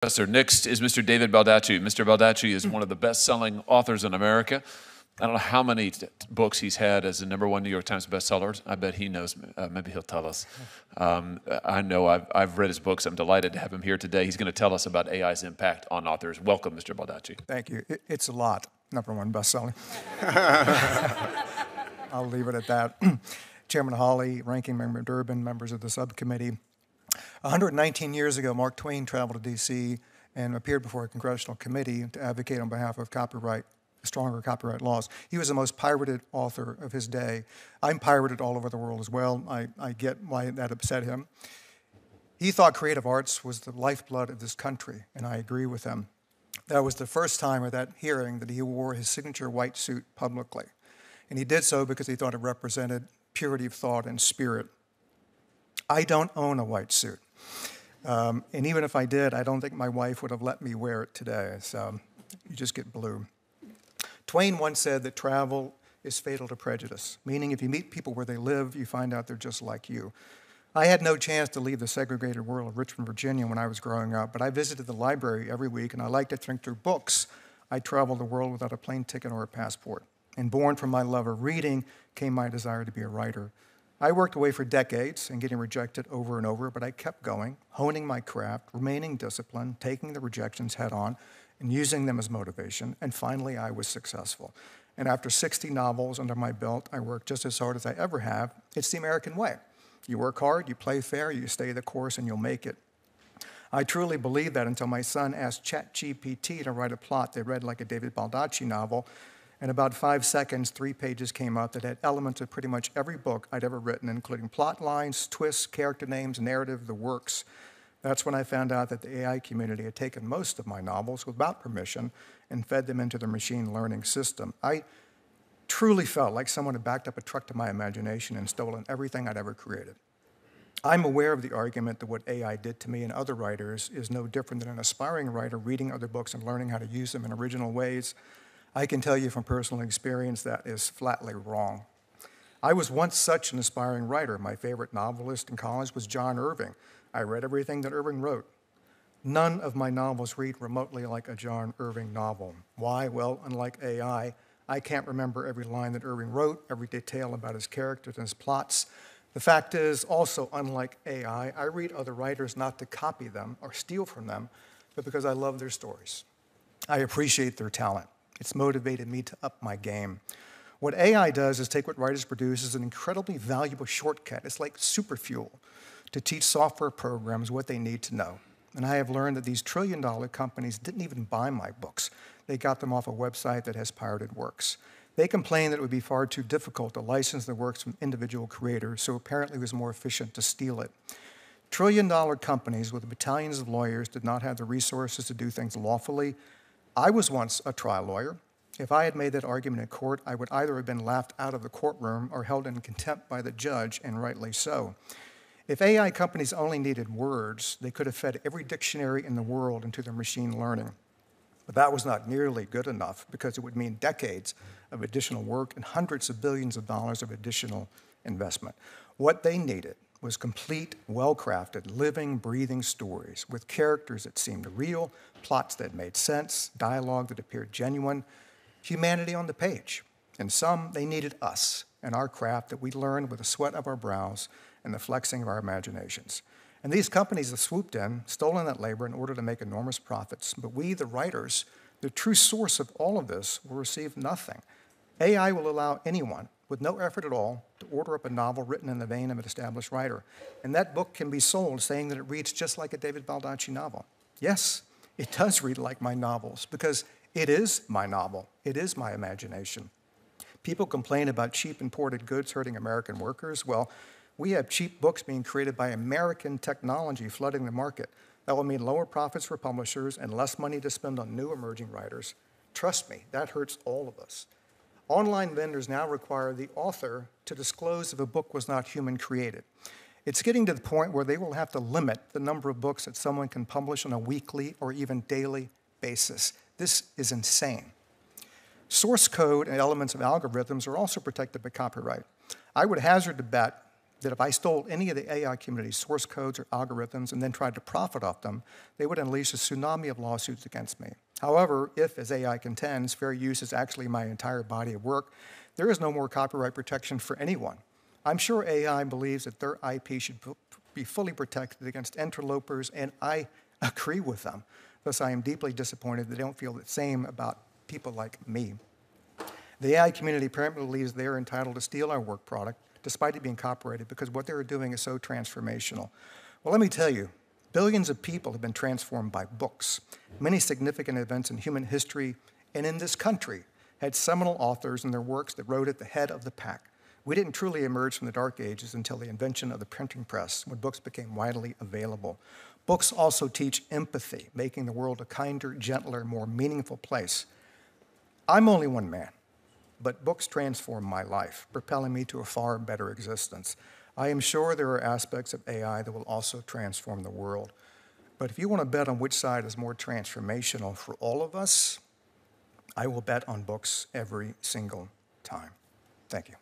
Professor. Next is Mr. David Baldacci. Mr. Baldacci is one of the best-selling authors in America. I don't know how many books he's had as the #1 New York Times bestseller. I bet he knows. Maybe he'll tell us. I know I've read his books. I'm delighted to have him here today. He's going to tell us about AI's impact on authors. Welcome, Mr. Baldacci. Thank you. It's a lot. #1 bestseller. I'll leave it at that. Chairman Hawley, Ranking Member Durbin, members of the subcommittee. 119 years ago, Mark Twain traveled to D.C. and appeared before a congressional committee to advocate on behalf of stronger copyright laws. He was the most pirated author of his day. I'm pirated all over the world as well. I get why that upset him. He thought creative arts was the lifeblood of this country, and I agree with him. That was the first time at that hearing that he wore his signature white suit publicly. And he did so because he thought it represented purity of thought and spirit. I don't own a white suit. And even if I did, I don't think my wife would have let me wear it today. So you just get blue. Twain once said that travel is fatal to prejudice, meaning if you meet people where they live, you find out they're just like you. I had no chance to leave the segregated world of Richmond, Virginia when I was growing up, but I visited the library every week, and I liked to think through books. I traveled the world without a plane ticket or a passport. And born from my love of reading came my desire to be a writer. I worked away for decades and getting rejected over and over, but I kept going, honing my craft, remaining disciplined, taking the rejections head on, and using them as motivation, and finally I was successful. And after 60 novels under my belt, I worked just as hard as I ever have. It's the American way. You work hard, you play fair, you stay the course, and you'll make it. I truly believed that until my son asked ChatGPT to write a plot that read like a David Baldacci novel. In about 5 seconds, 3 pages came up that had elements of pretty much every book I'd ever written, including plot lines, twists, character names, narrative, the works. That's when I found out that the AI community had taken most of my novels without permission and fed them into the machine learning system. I truly felt like someone had backed up a truck to my imagination and stolen everything I'd ever created. I'm aware of the argument that what AI did to me and other writers is no different than an aspiring writer reading other books and learning how to use them in original ways. I can tell you from personal experience that is flatly wrong. I was once such an aspiring writer. My favorite novelist in college was John Irving. I read everything that Irving wrote. None of my novels read remotely like a John Irving novel. Why? Well, unlike AI, I can't remember every line that Irving wrote, every detail about his characters and his plots. The fact is, also unlike AI, I read other writers not to copy them or steal from them, but because I love their stories. I appreciate their talent. It's motivated me to up my game. What AI does is take what writers produce as an incredibly valuable shortcut. It's like super fuel to teach software programs what they need to know. And I have learned that these trillion-dollar companies didn't even buy my books. They got them off a website that has pirated works. They complained that it would be far too difficult to license the works from individual creators, so apparently it was more efficient to steal it. Trillion-dollar companies with battalions of lawyers did not have the resources to do things lawfully. I was once a trial lawyer. If I had made that argument in court, I would either have been laughed out of the courtroom or held in contempt by the judge, and rightly so. If AI companies only needed words, they could have fed every dictionary in the world into their machine learning. But that was not nearly good enough because it would mean decades of additional work and hundreds of billions of dollars of additional investment. What they needed was complete, well-crafted, living, breathing stories with characters that seemed real, plots that made sense, dialogue that appeared genuine, humanity on the page. In some, they needed us and our craft that we learned with the sweat of our brows and the flexing of our imaginations. And these companies have swooped in, stolen that labor in order to make enormous profits. But we, the writers, the true source of all of this, will receive nothing. AI will allow anyone, with no effort at all, to order up a novel written in the vein of an established writer. And that book can be sold saying that it reads just like a David Baldacci novel. Yes, it does read like my novels, because it is my novel. It is my imagination. People complain about cheap imported goods hurting American workers. Well, we have cheap books being created by American technology flooding the market. That will mean lower profits for publishers and less money to spend on new emerging writers. Trust me, that hurts all of us. Online vendors now require the author to disclose if a book was not human created. It's getting to the point where they will have to limit the number of books that someone can publish on a weekly or even daily basis. This is insane. Source code and elements of algorithms are also protected by copyright. I would hazard to bet that if I stole any of the AI community's source codes or algorithms and then tried to profit off them, they would unleash a tsunami of lawsuits against me. However, if, as AI contends, fair use is actually my entire body of work, there is no more copyright protection for anyone. I'm sure AI believes that their IP should be fully protected against interlopers, and I agree with them. Thus, I am deeply disappointed that they don't feel the same about people like me. The AI community apparently believes they are entitled to steal our work product, despite it being copyrighted, because what they're doing is so transformational. Well, let me tell you, billions of people have been transformed by books. Many significant events in human history and in this country had seminal authors and their works that rode at the head of the pack. We didn't truly emerge from the Dark Ages until the invention of the printing press, when books became widely available. Books also teach empathy, making the world a kinder, gentler, more meaningful place. I'm only one man, but books transform my life, propelling me to a far better existence. I am sure there are aspects of AI that will also transform the world. But if you want to bet on which side is more transformational for all of us, I will bet on books every single time. Thank you.